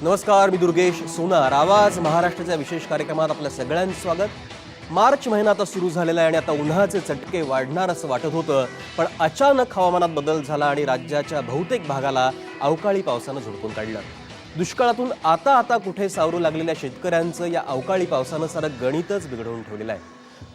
नमस्कार, मी दुर्गेश सोनार. आवाज महाराष्ट्राच्या विशेष कार्यक्रमात आपल्या सगळ्यांचं स्वागत. मार्च महिना आता सुरू झालेला आहे आणि आता उन्हाचे चटके वाढणार असं वाटत होतं, पण अचानक हवामानात बदल झाला आणि राज्याच्या बहुतेक भागाला अवकाळी पावसानं झोडपून काढलं. दुष्काळातून आता कुठे सावरू लागलेल्या शेतकऱ्यांचं या अवकाळी पावसानं सारं गणितच बिघडवून ठेवलेलं आहे.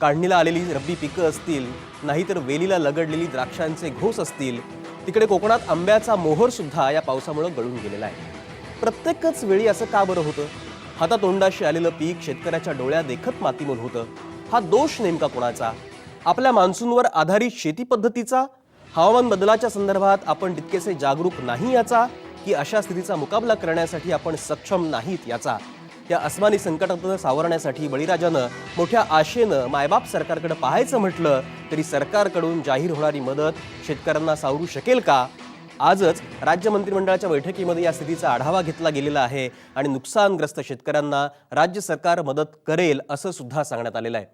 काढणीला आलेली रब्बी पिकं असतील, नाहीतर वेलीला लगडलेली द्राक्षांचे घोस असतील, तिकडे कोकणात आंब्याचा मोहर सुद्धा या पावसामुळे गळून गेलेला आहे. प्रत्येकच वेळी असं का बरं होतं? हातातोंडाशी आलेलं पीक शेतकऱ्याच्या डोळ्या देखत मातीमोल होतं. हा दोष नेमका कोणाचा? आपल्या मान्सूनवर आधारित शेती पद्धतीचा, हवामान बदलाच्या संदर्भात आपण तितकेसे जागरूक नाही याचा, की अशा स्थितीचा मुकाबला करण्यासाठी आपण सक्षम नाहीत याचा? या अस्मानी संकटातून सावरण्यासाठी बळीराजानं मोठ्या आशेनं मायबाप सरकारकडे पाहायचं म्हटलं तरी सरकारकडून जाहीर होणारी मदत शेतकऱ्यांना सावरू शकेल का? आजच राज्य मंत्रिमंडळाच्या बैठकीमध्ये या स्थितीचा आढावा घेतला गेलेला आहे आणि नुकसानग्रस्त शेतकऱ्यांना राज्य सरकार मदत करेल असं सुद्धा सांगण्यात आलेलं आहे.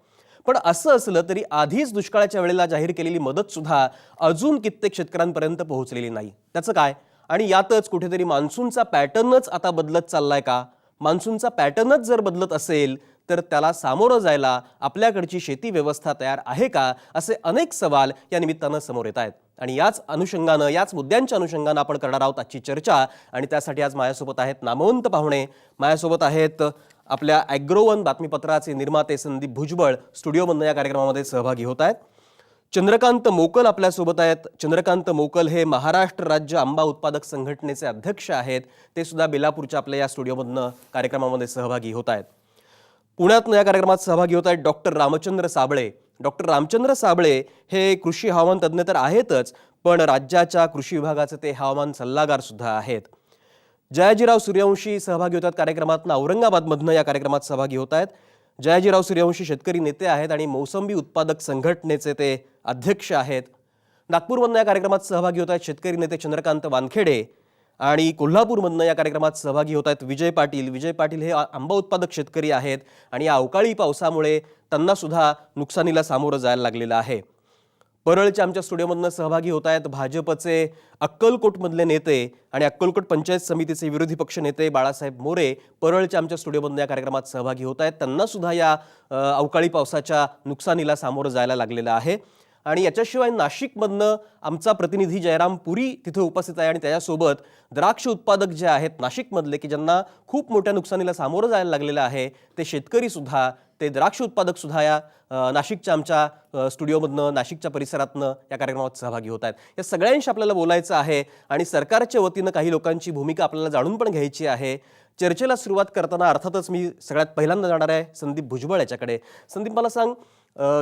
पण असं असलं तरी आधीच दुष्काळाच्या वेळेला जाहीर केलेली मदत सुद्धा अजून कित्येक शेतकऱ्यांपर्यंत पोहोचलेली नाही. त्याचं काय? आणि यातच कुठेतरी मान्सूनचा पॅटर्नच आता बदलत चाललाय का? मान्सूनचा पॅटर्नच जर बदलत असेल तर त्याला सामोरं जायला आपल्याकडची शेती व्यवस्था तयार आहे का, असे अनेक सवाल या निमित्तानं समोर येत आहेत. आणि याच अनुषंगानं, याच मुद्द्यांच्या अनुषंगानं आपण करणार आहोत आजची चर्चा. आणि त्यासाठी आज माझ्यासोबत आहेत नामवंत पाहुणे. माझ्यासोबत आहेत आपल्या ॲग्रोवन बातमीपत्राचे निर्माते संदीप भुजबळ, स्टुडिओमधनं या कार्यक्रमामध्ये सहभागी होत आहेत. चंद्रकांत मोकल आपल्यासोबत आहेत. चंद्रकांत मोकल हे महाराष्ट्र राज्य आंबा उत्पादक संघटनेचे अध्यक्ष आहेत. ते सुद्धा बेलापूरच्या आपल्या या स्टुडिओमधनं कार्यक्रमामध्ये सहभागी होत आहेत. पुण्यात या कार्यक्रमात सहभागी होत आहेत डॉक्टर रामचंद्र साबळे. डॉक्टर रामचंद्र साबळे हे कृषी हवामान तज्ज्ञ तर आहेतच, पण राज्याच्या कृषी विभागाचे ते हवामान सल्लागार सुद्धा आहेत. जयाजीराव सूर्यवंशी सहभागी होतात कार्यक्रमात. औरंगाबादमधनं या कार्यक्रमात सहभागी होत आहेत. जयाजीराव सूर्यवंशी शेतकरी नेते आहेत आणि मोसंबी उत्पादक संघटनेचे ते अध्यक्ष आहेत. नागपूरमधनं या कार्यक्रमात सहभागी होत आहेत शेतकरी नेते चंद्रकांत वानखेडे. आणि कोल्हापूरमधनं या कार्यक्रमात सहभागी होत आहेत विजय पाटील. विजय पाटील हे आंबा उत्पादक शेतकरी आहेत आणि या अवकाळी पावसामुळे त्यांना सुद्धा नुकसानीला सामोरं जायला लागलेलं आहे. परळच्या आमच्या स्टुडिओमधनं सहभागी होत आहेत भाजपचे अक्कलकोटमधले नेते आणि अक्कलकोट पंचायत समितीचे विरोधी पक्ष नेते बाळासाहेब मोरे परळच्या आमच्या स्टुडिओमधनं या कार्यक्रमात सहभागी होत आहेत. त्यांना सुद्धा या अवकाळी पावसाच्या नुकसानीला सामोरं जायला लागलेलं आहे. आणि याच्याशिवाय नाशिकमधनं आमचा प्रतिनिधी जयराम पुरी तिथे उपस्थित आहे आणि त्याच्यासोबत द्राक्ष उत्पादक जे आहेत नाशिकमधले, की ज्यांना खूप मोठ्या नुकसानीला सामोरं जायला लागलेलं आहे, ते शेतकरी सुद्धा, ते द्राक्ष उत्पादक सुद्धा या नाशिकच्या आमच्या स्टुडिओमधनं, नाशिकच्या परिसरातनं या कार्यक्रमात सहभागी होत आहेत. या सगळ्यांशी आपल्याला बोलायचं आहे आणि सरकारच्या वतीनं काही लोकांची भूमिका आपल्याला जाणून पण घ्यायची आहे. चर्चेला सुरुवात करताना अर्थातच मी सगळ्यात पहिल्यांदा जाणार आहे संदीप भुजबळ याच्याकडे. संदीप, मला सांग,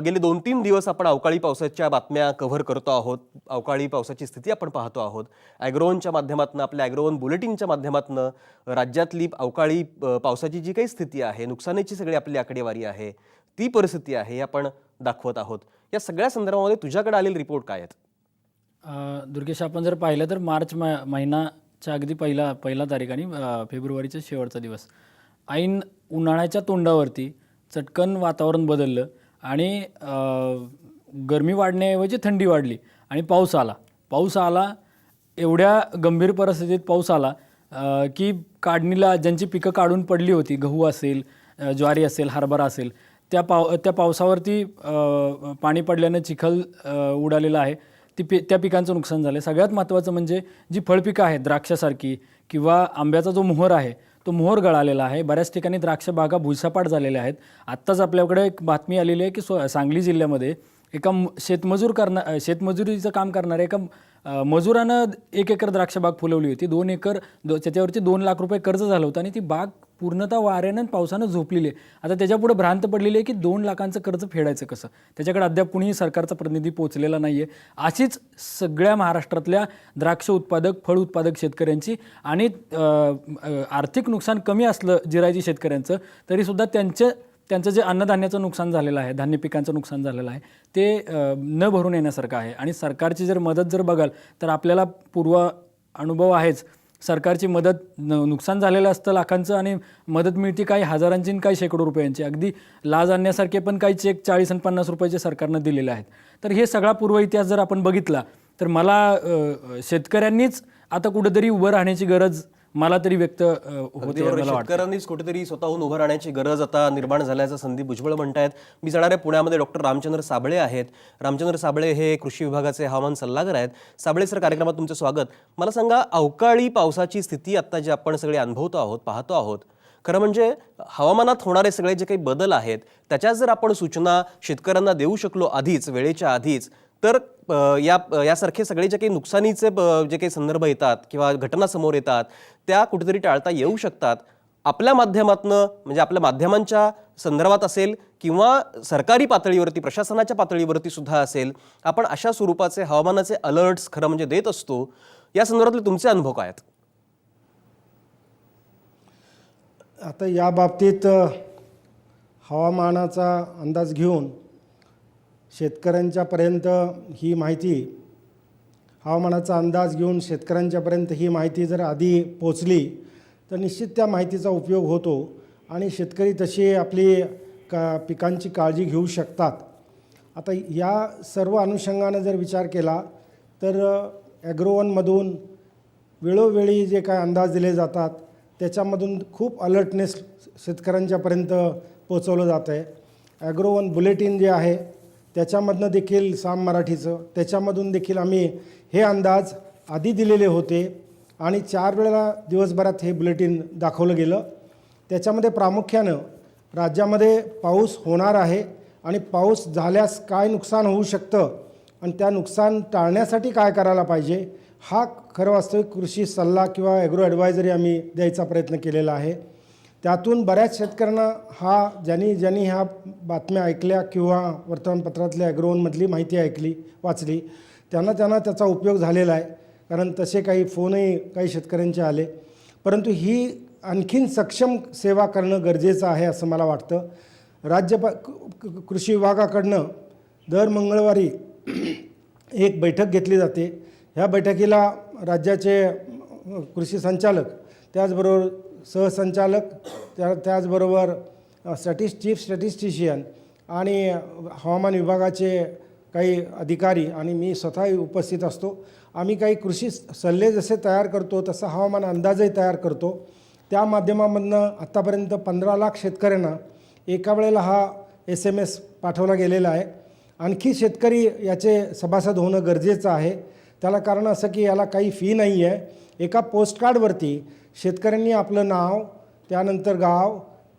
गेले 2-3 दिवस आपण अवकाळी पावसाच्या बातम्या कव्हर करतो आहोत, अवकाळी पावसाची स्थिती आपण पाहतो आहोत. ॲग्रोवनच्या माध्यमातून, आपल्या ॲग्रोवन बुलेटिनच्या माध्यमातून राज्यातली अवकाळी पावसाची जी काही स्थिती आहे, नुकसानीची सगळी आपली आकडेवारी आहे, ती परिस्थिती आहे, हे आपण दाखवत आहोत. या सगळ्या संदर्भामध्ये तुझ्याकडे आलेले रिपोर्ट काय आहेत? दुर्गेश, आपण जर पाहिलं तर मार्च महिनाच्या अगदी पहिला तारीख आणि फेब्रुवारीचा शेवटचा दिवस, ऐन उन्हाळ्याच्या तोंडावरती चटकन वातावरण बदललं आणि गरमी वाढण्याऐवजी थंडी वाढली आणि पाऊस आला. एवढ्या गंभीर परिस्थितीत पाऊस आला की काढणीला ज्यांची पिकं काढून पडली होती, गहू असेल, ज्वारी असेल, हरभरा असेल, त्या पावसावरती पाणी पडल्यानं चिखल उडालेला आहे. त्या पिकांचं नुकसान झालं. सगळ्यात महत्त्वाचं म्हणजे जी फळपिकं आहेत द्राक्षासारखी किंवा आंब्याचा जो मोहर आहे तो मोहर गळालेला आहे. बऱ्याच ठिकाणी द्राक्ष बागा भुईसपाट झालेल्या आहेत. आत्ताच आपल्याकडे एक बातमी आलेली आहे की सांगली जिल्ह्यामध्ये एका शेतमजुरीचं काम करणाऱ्या एका मजुरानं 1 एकर द्राक्ष बाग फुलवली होती. 2 एकर त्याच्यावरती 2 लाख रुपये कर्ज झालं होतं आणि ती बाग पूर्णतः वाऱ्यानं पावसानं झोपलेली आहे. आता त्याच्यापुढे भ्रांत पडलेली आहे की 2 लाखांचं कर्ज फेडायचं कसं. त्याच्याकडे अद्याप कुणीही सरकारचा प्रतिनिधी पोहोचलेला नाही आहे. अशीच सगळ्या महाराष्ट्रातल्या द्राक्ष उत्पादक, फळ उत्पादक शेतकऱ्यांची आणि आर्थिक नुकसान कमी असलं जिरायची शेतकऱ्यांचं तरीसुद्धा त्यांचं जे अन्नधान्याचं नुकसान झालेलं आहे, धान्य पिकांचं नुकसान झालेलं आहे, ते न भरून येण्यासारखं आहे. आणि सरकारची जर मदत जर बघाल तर आपल्याला पूर्व अनुभव आहेच. सरकारची मदत, नुकसान झालेलं असतं लाखांचं आणि मदत मिळते काही हजारांची आणि काही शेकडो रुपयांची. अगदी लाज आणण्यासारखे पण काही चेक 40 आणि 50 रुपयाचे सरकारनं दिलेले आहेत. तर हे सगळा पूर्व इतिहास जर आपण बघितला तर मला शेतकऱ्यांनीच आता कुठेतरी उभं राहण्याची गरज मला तरी व्यक्त अगदी होते बरोबर. मला वाटतं. शेतकऱ्यांनीच कुठेतरी स्वतःहून उभं राहण्याची गरज आता निर्माण झाल्याचं संदीप भुजबळ म्हणतायत. मी जाणार आहे पुण्यामध्ये डॉक्टर रामचंद्र साबळे आहेत. रामचंद्र साबळे हे कृषी विभागाचे हवामान सल्लागार आहेत. साबळे सर, कार्यक्रमात तुमचं स्वागत. मला सांगा, अवकाळी पावसाची स्थिती आता जी आपण सगळे अनुभवतो आहोत, पाहतो आहोत, खरं म्हणजे हवामानात होणारे सगळे जे काही बदल आहेत त्याच्या जर आपण सूचना शेतकऱ्यांना देऊ शकलो आधीच, वेळेच्या आधीच, तर यासारखे सगळे जे काही नुकसानीचे जे काही संदर्भ येतात किंवा घटना समोर येतात त्या कुठेतरी टाळता येऊ शकतात. आपल्या माध्यमातनं, म्हणजे आपल्या माध्यमांच्या संदर्भात असेल किंवा सरकारी पातळीवरती, प्रशासनाच्या पातळीवरती सुद्धा असेल, आपण अशा स्वरूपाचे हवामानाचे अलर्ट्स खरं म्हणजे देत असतो. या संदर्भातले तुमचे अनुभव काय आहेत? आता या बाबतीत हवामानाचा अंदाज घेऊन शेतकऱ्यांच्यापर्यंत ही माहिती, हवामानाचा अंदाज घेऊन शेतकऱ्यांच्यापर्यंत ही माहिती जर आधी पोचली तर निश्चित त्या माहितीचा उपयोग होतो आणि शेतकरी तशी आपली पिकांची काळजी घेऊ शकतात. आता या सर्व अनुषंगानं जर विचार केला तर ॲग्रोवनमधून वेळोवेळी जे काय अंदाज दिले जातात त्याच्यामधून खूप अलर्टनेस शेतकऱ्यांच्यापर्यंत पोचवलं जातं आहे. ॲग्रोवन बुलेटिन जे आहे त्याच्यामधनं देखील साम मराठीचं, त्याच्यामधून देखील आम्ही हे अंदाज आधी दिलेले होते आणि 4 वेळेला दिवसभरात हे बुलेटिन दाखवलं गेलं. त्याच्यामध्ये प्रामुख्यानं राज्यामध्ये पाऊस होणार आहे आणि पाऊस झाल्यास काय नुकसान होऊ शकतं आणि त्या नुकसान टाळण्यासाठी काय करायला पाहिजे, हा खरं वास्तविक कृषी सल्ला किंवा ॲग्रो ॲडवायझरी आम्ही द्यायचा प्रयत्न केलेला आहे. त्यातून बऱ्याच शेतकऱ्यांना ज्यांनी ह्या बातम्या ऐकल्या किंवा वर्तमानपत्रातल्या ॲग्रोवनमधली माहिती वाचली त्यांना त्याचा उपयोग झालेला आहे. कारण तसे काही फोनही काही शेतकऱ्यांचे आले. परंतु ही आणखीन सक्षम सेवा करणं गरजेचं आहे असं मला वाटतं. कृषी विभागाकडनं दर मंगळवारी एक बैठक घेतली जाते. ह्या बैठकीला राज्याचे कृषी संचालक, त्याचबरोबर सहसंचालक, त्याचबरोबर चीफ स्टॅटिस्टिशियन आणि हवामान विभागाचे काही अधिकारी आणि मी स्वतःही उपस्थित असतो. आम्ही काही कृषी सल्ले जसे तयार करतो तसं हवामान अंदाजही तयार करतो. त्या माध्यमामधनं आत्तापर्यंत 15 लाख शेतकऱ्यांना एका वेळेला हा SMS पाठवला गेलेला आहे. आणखी शेतकरी याचे सभासद होणं गरजेचं आहे. त्याला कारण असं की याला काही फी नाही आहे. एका पोस्टकार्डवरती शेतकऱ्यांनी आपलं नाव, त्यानंतर गाव,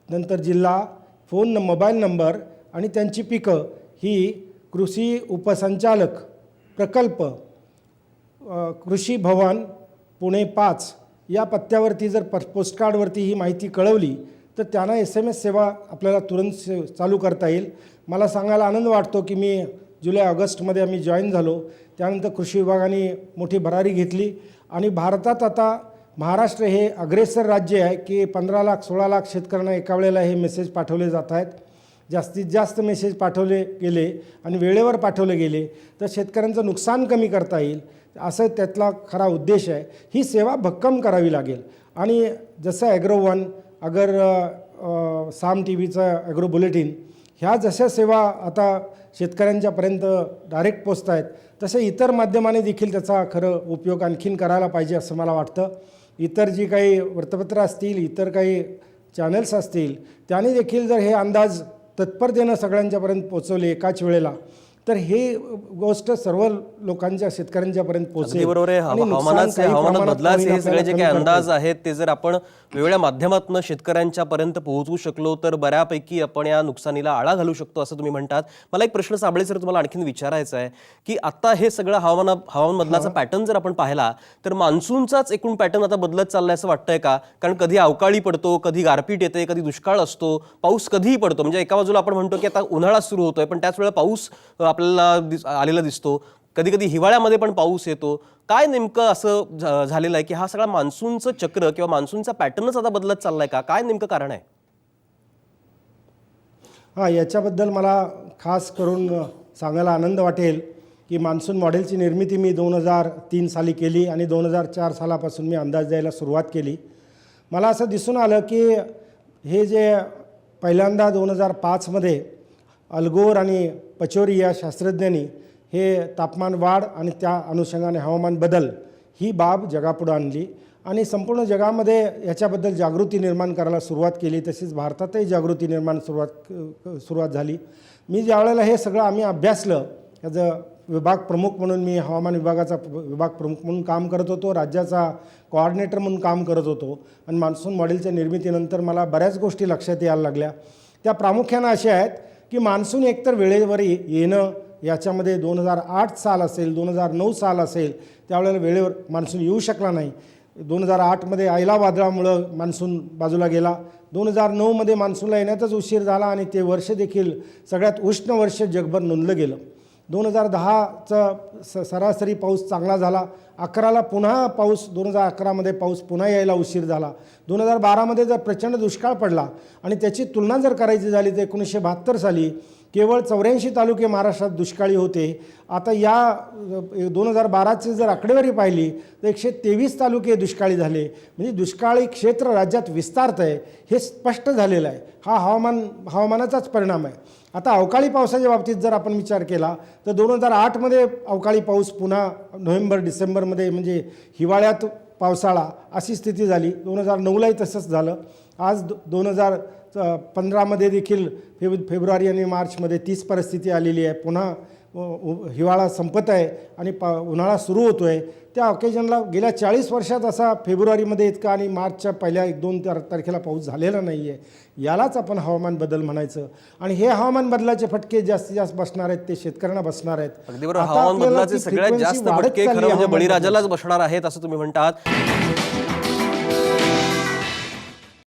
नंतर जिल्हा, मोबाईल नंबर आणि त्यांची पिकं ही कृषी उपसंचालक प्रकल्प, कृषी भवन, पुणे 5 या पत्त्यावरती जर पोस्टकार्डवरती ही माहिती कळवली तर त्यांना SMS सेवा आपल्याला तुरंत चालू करता येईल. मला सांगायला आनंद वाटतो की मी जुलै-ऑगस्टमध्ये आम्ही जॉईन झालो. त्यानंतर कृषी विभागाने मोठी भरारी घेतली आणि भारतात आता महाराष्ट्र हे अग्रेसर राज्य आहे की 15 लाख 16 लाख शेतकऱ्यांना एका वेळेला हे मेसेज पाठवले जात आहेत. जास्तीत जास्त मेसेज पाठवले गेले आणि वेळेवर पाठवले गेले तर शेतकऱ्यांचं नुकसान कमी करता येईल, असं त्यातला खरा उद्देश आहे. ही सेवा भक्कम करावी लागेल आणि जसं ॲग्रोवन, साम TVचं ॲग्रो बुलेटिन, ह्या जशा सेवा आता शेतकऱ्यांच्यापर्यंत डायरेक्ट पोचत आहेत तसे इतर माध्यमाने देखील त्याचा खरं उपयोग आणखीन करायला पाहिजे असं मला वाटतं. इतर जी काही वृत्तपत्र असतील, इतर काही चॅनल्स असतील, त्यांनी देखील जर हे अंदाज तत्परतेनं सगळ्यांच्यापर्यंत पोचवले एकाच वेळेला तर हे गोष्ट सर्व लोकांच्या, शेतकऱ्यांच्यापर्यंत पोहोचेल. बरोबर आहे. हवामान बदलाचे हे सगळे जे काही अंदाज आहेत ते जर आपण वेगवेगळ्या माध्यमातून शेतकऱ्यांच्यापर्यंत पोहोचवू शकलो तर बऱ्यापैकी आपण या नुकसानीला आळा घालू शकतो असं तुम्ही म्हणतात. मला एक प्रश्न साबळे सर तुम्हाला आणखीन विचारायचा आहे की आता हे सगळं हवामान बदलाचा पॅटर्न जर आपण पाहिला तर मान्सूनचाच एकूण पॅटर्न आता बदलत चाललाय असं वाटतंय का? कारण कधी अवकाळी पडतो, कधी गारपीट येते, कधी दुष्काळ असतो, पाऊस कधीही पडतो. म्हणजे एका बाजूला आपण म्हणतो की आता उन्हाळा सुरू होतोय पण त्याच वेळेला पाऊस आपल्याला आलेला दिसतो, कधी कधी हिवाळ्यामध्ये पण पाऊस येतो. काय नेमकं असं झालेलं आहे की हा सगळा मान्सूनचं चक्र किंवा मान्सूनचा पॅटर्नच आता बदलत चाललाय का? काय नेमकं कारण आहे? याच्याबद्दल मला खास करून सांगायला आनंद वाटेल की मान्सून मॉडेलची निर्मिती मी 2003 साली केली आणि 2004 सालापासून मी अंदाज द्यायला सुरुवात केली. मला असं दिसून आलं की हे जे पहिल्यांदा 2005मध्ये अल्गोर आणि पचोरी या शास्त्रज्ञांनी हे तापमान वाढ आणि त्या अनुषंगाने हवामान बदल ही बाब जगापुढे आणली आणि संपूर्ण जगामध्ये याच्याबद्दल जागृती निर्माण करायला सुरुवात केली. तसेच भारतातही जागृती निर्माण सुरुवात झाली. मी ज्यावेळेला हे सगळं आम्ही अभ्यासलं, ॲज अ विभाग प्रमुख म्हणून मी हवामान विभागाचा विभाग प्रमुख म्हणून काम करत होतो, राज्याचा कोऑर्डिनेटर म्हणून काम करत होतो. आणि मान्सून मॉडेलच्या निर्मितीनंतर मला बऱ्याच गोष्टी लक्षात यायला लागल्या. त्या प्रामुख्यानं अशा आहेत की मान्सून एकतर वेळेवर येणं, याच्यामध्ये 2008 साल असेल, 2009 साल असेल, त्यावेळेला वेळेवर मान्सून येऊ शकला नाही. 2008मध्ये आयला वादळामुळं मान्सून बाजूला गेला. 2009मध्ये मान्सूनला येण्यातच उशीर झाला आणि ते वर्ष देखील सगळ्यात उष्ण वर्ष जगभर नोंदलं गेलं. 2010चा सरासरी पाऊस चांगला झाला. 11ला पुन्हा पाऊस, 2011मध्ये पाऊस पुन्हा यायला उशीर झाला. 2012मध्ये जर प्रचंड दुष्काळ पडला आणि त्याची तुलना जर करायची झाली तर 1972 साली केवळ 84 तालुके महाराष्ट्रात दुष्काळी होते. आता या 2012ची जर आकडेवारी पाहिली तर 123 तालुके दुष्काळी झाले. म्हणजे दुष्काळी क्षेत्र राज्यात विस्तारत आहे हे स्पष्ट झालेलं आहे. हा हवामानाचाच परिणाम आहे. आता अवकाळी पावसाच्या बाबतीत जर आपण विचार केला तर 2008मध्ये अवकाळी पाऊस पुन्हा नोव्हेंबर डिसेंबरमध्ये, म्हणजे हिवाळ्यात पावसाळा अशी स्थिती झाली. 2009लाही तसंच झालं. आज 2015मध्ये देखील फेब्रुवारी आणि मार्चमध्ये तीच परिस्थिती आलेली आहे. पुन्हा हिवाळा संपत आहे आणि उन्हाळा सुरू होतो आहे. त्या ऑकेजनला गेल्या 40 वर्षात असा फेब्रुवारीमध्ये इतका आणि मार्चच्या पहिल्या 1-2 तारखेला पाऊस झालेला नाही आहे. यालाच आपण हवामान बदल म्हणायचं. आणि हे हवामान बदलाचे फटके जास्तीत जास्त बसणार आहेत ते शेतकऱ्यांना बसणार आहेत. अगदी बरोबर. हवामान बदलाचे सगळ्यात जास्त फटके खरं म्हणजे बळीराजालाच बसणार आहेत असं तुम्ही म्हणतात.